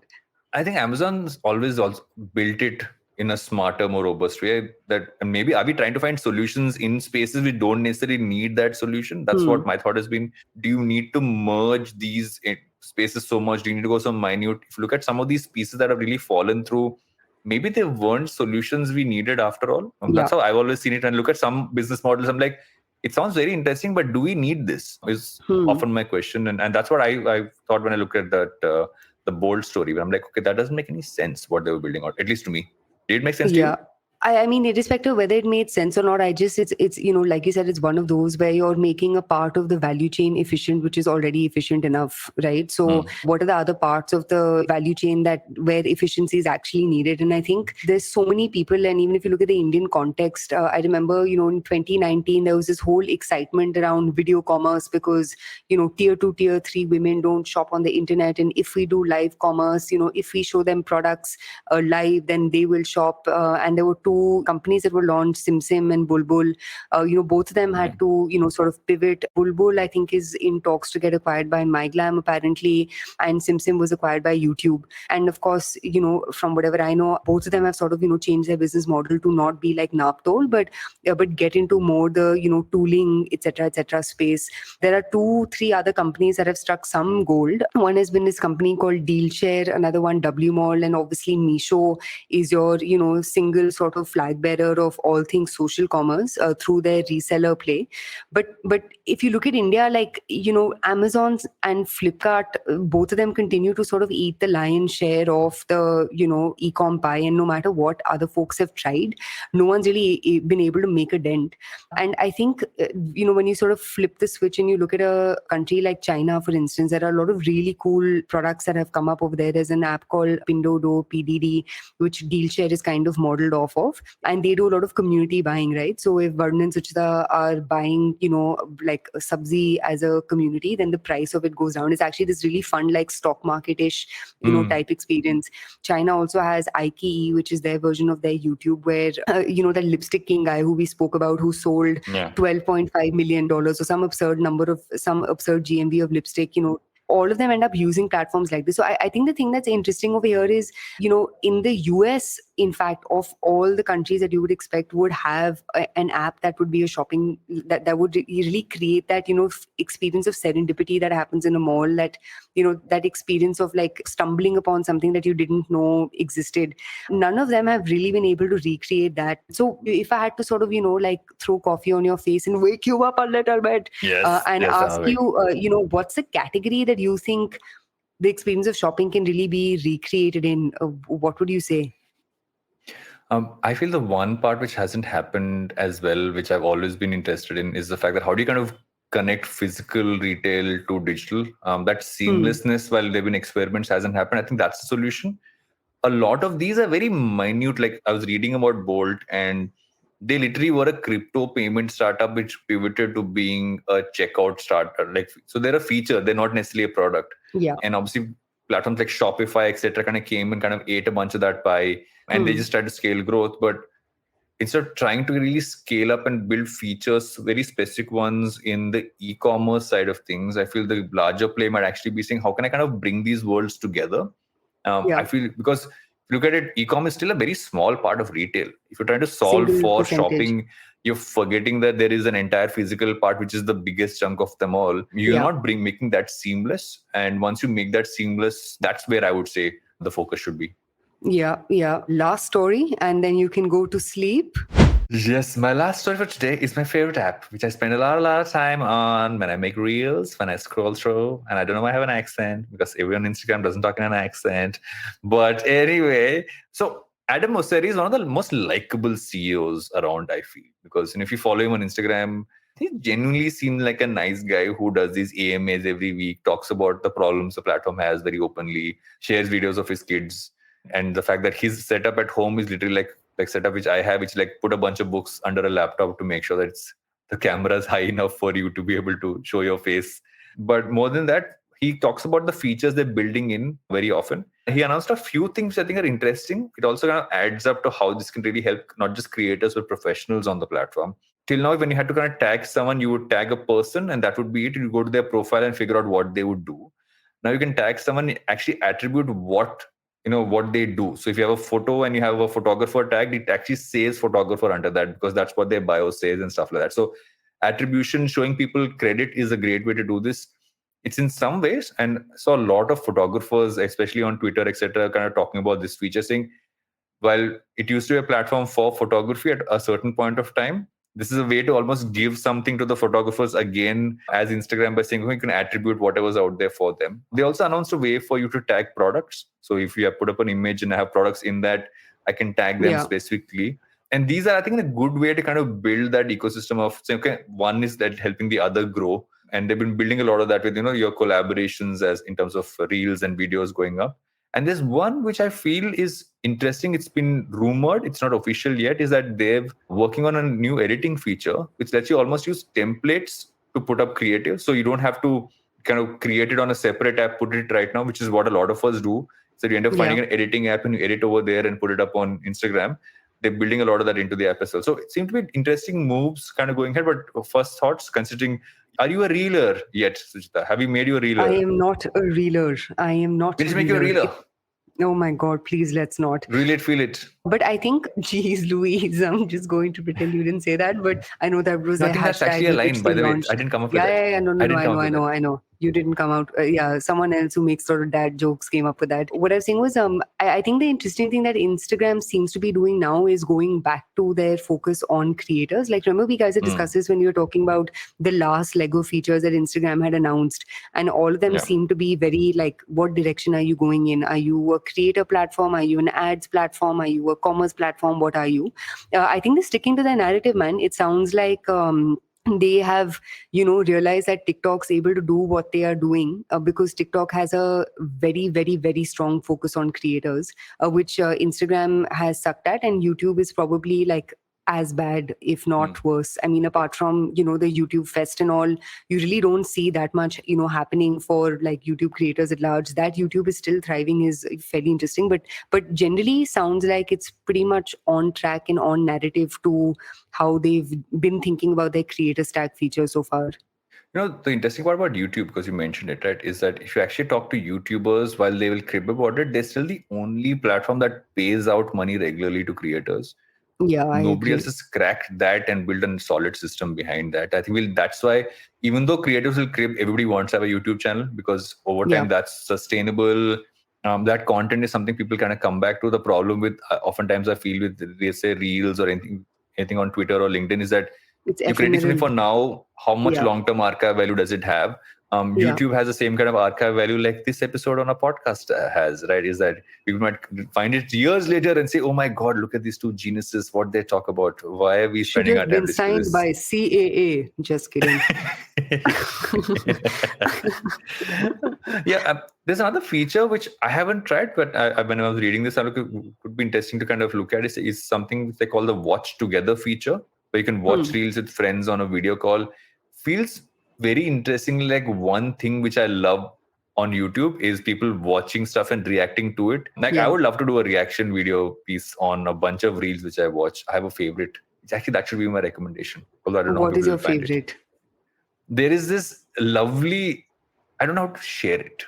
I think Amazon's always also built it in a smarter, more robust way. That maybe are we trying to find solutions in spaces we don't necessarily need that solution? That's what my thought has been. Do you need to merge these spaces so much? Do you need to go so minute? If you look at some of these pieces that have really fallen through, maybe they weren't solutions we needed after all. That's how I've always seen it. And look at some business models, I'm like, it sounds very interesting, but do we need this? Is often my question. And that's what I thought when I looked at that the Bolt story, where I'm like, okay, that doesn't make any sense what they were building out, at least to me. Did it make sense to you? I mean, irrespective of whether it made sense or not, it's like you said, it's one of those where you're making a part of the value chain efficient, which is already efficient enough, right? So what are the other parts of the value chain where efficiency is actually needed? And I think there's so many people, and even if you look at the Indian context, I remember, in 2019, there was this whole excitement around video commerce because, tier 2, tier 3 women don't shop on the internet. And if we do live commerce, if we show them products live, then they will shop. And there were two companies that were launched, SimSim and Bulbul. Both of them had to, sort of pivot. Bulbul, I think, is in talks to get acquired by MyGlam, apparently, and SimSim was acquired by YouTube. And of course, from whatever I know, both of them have sort of, changed their business model to not be like Naptol, but get into more the, tooling, etc. space. There are 2-3 other companies that have struck some gold. One has been this company called Dealshare, another one WMall, and obviously Meesho is your, single sort of flag bearer of all things social commerce through their reseller play. But if you look at India, like, Amazon and Flipkart, both of them continue to sort of eat the lion's share of the, e-com pie. And no matter what other folks have tried, no one's really been able to make a dent. And I think, when you sort of flip the switch and you look at a country like China, for instance, there are a lot of really cool products that have come up over there. There's an app called Pinduoduo, PDD, which Dealshare is kind of modeled off of. And they do a lot of community buying, right? So if Varun and Suchita are buying, like a Sabzi as a community, then the price of it goes down. It's actually this really fun, like stock market-ish, type experience. China also has iQIYI, which is their version of their YouTube, where, that lipstick king guy who we spoke about, who sold $12.5 million or some absurd GMV of lipstick, all of them end up using platforms like this. So I think the thing that's interesting over here is, in the US, in fact, of all the countries that you would expect would have an app that would be a shopping, that would really create that, experience of serendipity that happens in a mall, that, that experience of like stumbling upon something that you didn't know existed. None of them have really been able to recreate that. So if I had to sort of, like throw coffee on your face and wake you up a little bit and ask you, what's the category that you think the experience of shopping can really be recreated in, what would you say? I feel the one part which hasn't happened as well, which I've always been interested in, is the fact that how do you kind of connect physical retail to digital? That seamlessness, while there have been experiments, hasn't happened. I think that's the solution. A lot of these are very minute. Like I was reading about Bolt, and they literally were a crypto payment startup which pivoted to being a checkout starter. Like, so they're a feature, they're not necessarily a product. Yeah. And obviously platforms like Shopify, etc., kind of came and kind of ate a bunch of that pie, and they just tried to scale growth. But instead of trying to really scale up and build features, very specific ones in the e-commerce side of things, I feel the larger play might actually be saying, how can I kind of bring these worlds together? I feel, because look at it, e-com is still a very small part of retail. If you're trying to solve for shopping, you're forgetting that there is an entire physical part, which is the biggest chunk of them all. You're not making that seamless. And once you make that seamless, that's where I would say the focus should be. Yeah. Last story, and then you can go to sleep. Yes, my last story for today is my favorite app, which I spend a lot of time on when I make reels, when I scroll through, and I don't know why I have an accent because everyone on Instagram doesn't talk in an accent. But anyway, so Adam Mosseri is one of the most likable CEOs around, I feel, because if you follow him on Instagram, he genuinely seems like a nice guy who does these AMAs every week, talks about the problems the platform has very openly, shares videos of his kids, and the fact that his setup at home is literally like setup which I have, which like put a bunch of books under a laptop to make sure that the camera is high enough for you to be able to show your face. But more than that, he talks about the features they're building in very often. He announced a few things I think are interesting. It also kind of adds up to how this can really help not just creators but professionals on the platform. Till now, when you had to kind of tag someone, you would tag a person and that would be it. You go to their profile and figure out what they would do. Now you can tag someone, actually attribute what they do. So if you have a photo and you have a photographer tagged, it actually says photographer under that because that's what their bio says and stuff like that. So attribution, showing people credit, is a great way to do this. It's in some ways, and saw a lot of photographers, especially on Twitter, etc., kind of talking about this feature, saying, while it used to be a platform for photography at a certain point of time, this is a way to almost give something to the photographers again as Instagram by saying, you can attribute whatever's out there for them. They also announced a way for you to tag products. So if you have put up an image and I have products in that, I can tag them specifically. And these are, I think, a good way to kind of build that ecosystem of saying, okay, one is that helping the other grow. And they've been building a lot of that with, your collaborations as in terms of reels and videos going up. And there's one which I feel is interesting. It's been rumored, it's not official yet, is that they're working on a new editing feature, which lets you almost use templates to put up creative. So you don't have to kind of create it on a separate app, put it right now, which is what a lot of us do. So you end up finding an editing app and you edit over there and put it up on Instagram. They're building a lot of that into the app as well. So it seems to be interesting moves kind of going ahead. But first thoughts, considering, are you a reeler yet, Suchita? Have you made you a reeler? I am not a reeler. I am not. Let's make you a reeler. Oh my God, please let's not. Reel it, feel it. But I think, geez, Louise, I'm just going to pretend you didn't say that. But I know that was I think that's actually a line, by the way. I didn't come up with that. Yeah, no, I know. You didn't come out. Someone else who makes sort of dad jokes came up with that. What I was saying was, I think the interesting thing that Instagram seems to be doing now is going back to their focus on creators. Like, remember we guys had discussed this when we were talking about the last Lego features that Instagram had announced. And all of them seem to be very like, what direction are you going in? Are you a creator platform? Are you an ads platform? Are you a commerce platform? What are you? I think they're sticking to their narrative, man. It sounds like they have, realized that TikTok's able to do what they are doing because TikTok has a very, very, very strong focus on creators, which Instagram has sucked at, and YouTube is probably like as bad, if not worse. I mean, apart from, the YouTube Fest and all, you really don't see that much, happening for like YouTube creators at large. That YouTube is still thriving is fairly interesting, but generally sounds like it's pretty much on track and on narrative to how they've been thinking about their creator stack feature so far. The interesting part about YouTube, because you mentioned it, right, is that if you actually talk to YouTubers, while they will crib about it, they're still the only platform that pays out money regularly to creators. Yeah, nobody else has cracked that and built a solid system behind that. I think that's why, even though creators will crib, everybody wants to have a YouTube channel because over time that's sustainable. That content is something people kind of come back to. The problem with oftentimes I feel with, they say, reels or anything on Twitter or LinkedIn is that you create something for now. How much long-term archive value does it have? YouTube has the same kind of archive value like this episode on a podcast has, right? Is that people might find it years later and say, oh my God, look at these two geniuses, what they talk about. Why are we spending our time? Should have been signed by CAA. Just kidding. There's another feature which I haven't tried, but when I was reading this, it could be interesting to kind of look at. Is something which they call the Watch Together feature, where you can watch reels with friends on a video call. Feels very interesting. Like, one thing which I love on YouTube is people watching stuff and reacting to it. Like, I would love to do a reaction video piece on a bunch of reels which I watch. I have a favorite. Actually, that should be my recommendation. Although I don't know what is your favorite. There is this lovely, I don't know how to share it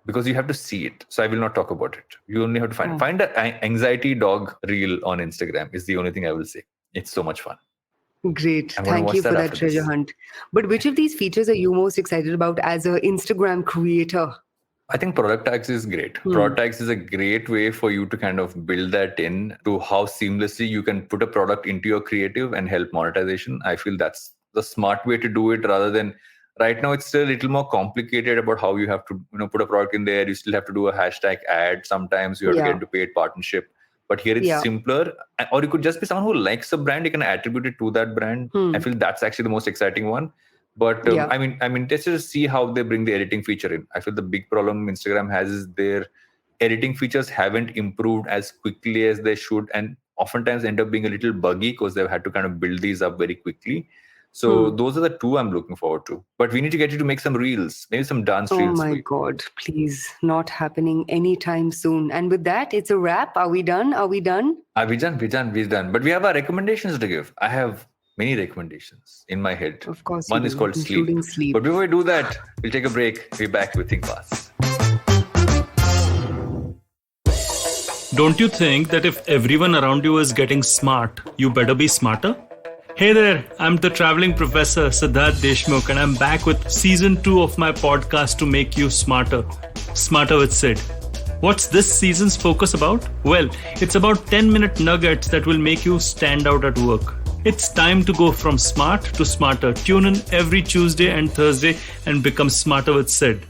because you have to see it. So I will not talk about it. You only have to find an anxiety dog reel on Instagram is the only thing I will say. It's so much fun. Great. Thank you for that treasure hunt. But which of these features are you most excited about as an Instagram creator? I think product tags is great. Product tags is a great way for you to kind of build that in to how seamlessly you can put a product into your creative and help monetization. I feel that's the smart way to do it, rather than right now it's still a little more complicated about how you have to put a product in there. You still have to do a hashtag ad. Sometimes you have to get into paid partnership. But here it's simpler. Or you could just be someone who likes a brand. You can attribute it to that brand. I feel that's actually the most exciting one. But I'm interested to see how they bring the editing feature in. I feel the big problem Instagram has is their editing features haven't improved as quickly as they should, and oftentimes end up being a little buggy because they've had to kind of build these up very quickly. So those are the two I'm looking forward to. But we need to get you to make some reels, maybe some dance reels. Oh my God, please, not happening anytime soon. And with that, it's a wrap. Are we done? We're done. But we have our recommendations to give. I have many recommendations in my head. Of course. One is called sleep. But before we do that, we'll take a break. We're back with Think Fast. Don't you think that if everyone around you is getting smart, you better be smarter? Hey there, I'm the traveling professor Siddharth Deshmukh, and I'm back with season 2 of my podcast to make you smarter. Smarter with Sid. What's this season's focus about? Well, it's about 10-minute nuggets that will make you stand out at work. It's time to go from smart to smarter. Tune in every Tuesday and Thursday and become smarter with Sid.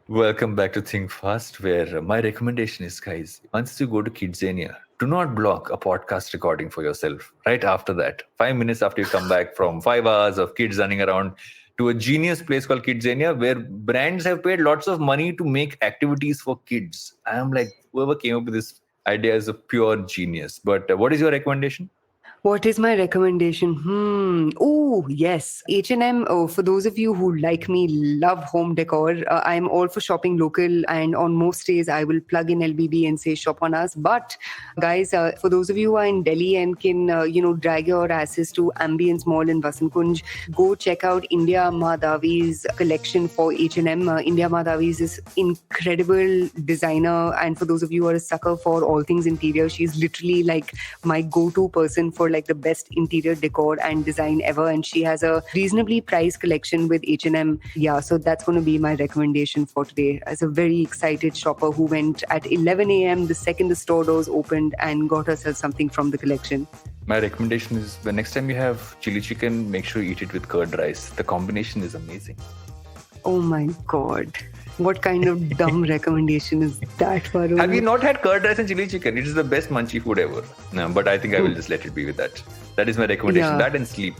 Welcome back to Think Fast, where my recommendation is, guys, once you go to Kidzania, do not block a podcast recording for yourself. Right after that, 5 minutes after you come back from 5 hours of kids running around, to a genius place called Kidzania, where brands have paid lots of money to make activities for kids. I'm like, whoever came up with this idea is a pure genius. But what is your recommendation? What is my recommendation? Oh, yes. H&M, for those of you who, like me, love home decor, I'm all for shopping local. And on most days, I will plug in LBB and say, shop on us. But guys, for those of you who are in Delhi and can, drag your asses to Ambience Mall in Vasant Kunj, go check out India Madhavi's collection for H&M. India Madhavi's is incredible designer. And for those of you who are a sucker for all things interior, she's literally like my go-to person for like the best interior decor and design ever, and she has a reasonably priced collection with H&M. Yeah, so that's going to be my recommendation for today. As a very excited shopper who went at 11 a.m. the second the store doors opened and got herself something from the collection. My recommendation is, the next time you have chili chicken, make sure you eat it with curd rice. The combination is amazing. Oh my God. What kind of dumb recommendation is that, Varun? Have you not had curd rice and chili chicken? It is the best munchie food ever. No, but I think I will just let it be with that. That is my recommendation. Yeah. That and sleep.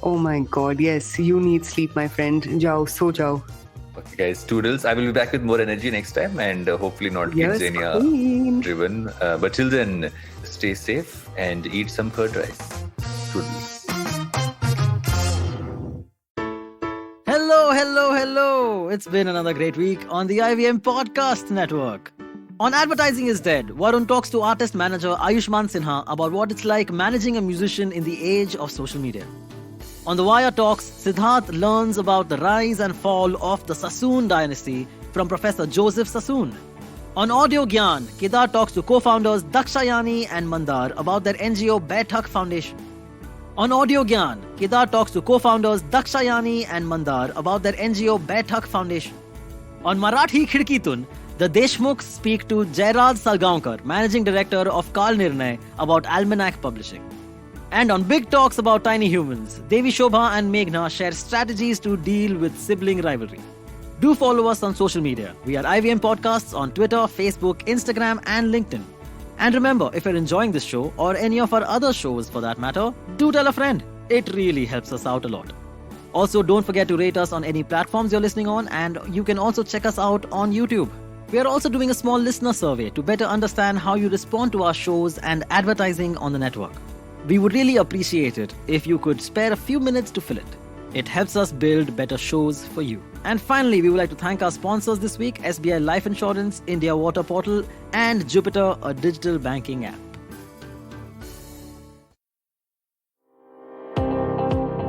Oh my God. Yes, you need sleep, my friend. Jao, so jao. Okay, guys, toodles. I will be back with more energy next time and hopefully not Kidzania driven. But till then, stay safe and eat some curd rice. Toodles. Hello. It's been another great week on the IVM Podcast Network. On Advertising is Dead, Varun talks to artist manager Ayushman Sinha about what it's like managing a musician in the age of social media. On The Wire Talks, Siddharth learns about the rise and fall of the Sassoon dynasty from Professor Joseph Sassoon. On Audio Gyan, Kedar talks to co-founders Dakshayani and Mandar about their NGO Baithak Foundation. On Audio Gyan, Kedar talks to co-founders Dakshayani and Mandar about their NGO Baithak Foundation. On Marathi Khidkitun, the Deshmukhs speak to Jairaj Salgaonkar, managing director of Kal Nirnay, about Almanac Publishing. And on Big Talks About Tiny Humans, Devi Shobha and Meghna share strategies to deal with sibling rivalry. Do follow us on social media. We are IVM Podcasts on Twitter, Facebook, Instagram and LinkedIn. And remember, if you're enjoying this show or any of our other shows for that matter, do tell a friend. It really helps us out a lot. Also, don't forget to rate us on any platforms you're listening on, and you can also check us out on YouTube. We are also doing a small listener survey to better understand how you respond to our shows and advertising on the network. We would really appreciate it if you could spare a few minutes to fill it. It helps us build better shows for you. And finally, we would like to thank our sponsors this week, SBI Life Insurance, India Water Portal, and Jupiter, a digital banking app.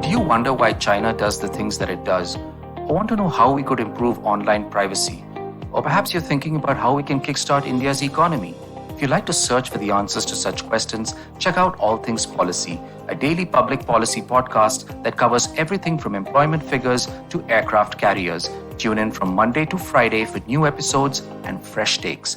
Do you wonder why China does the things that it does? Or want to know how we could improve online privacy? Or perhaps you're thinking about how we can kickstart India's economy. If you'd like to search for the answers to such questions, check out All Things Policy, a daily public policy podcast that covers everything from employment figures to aircraft carriers. Tune in from Monday to Friday for new episodes and fresh takes.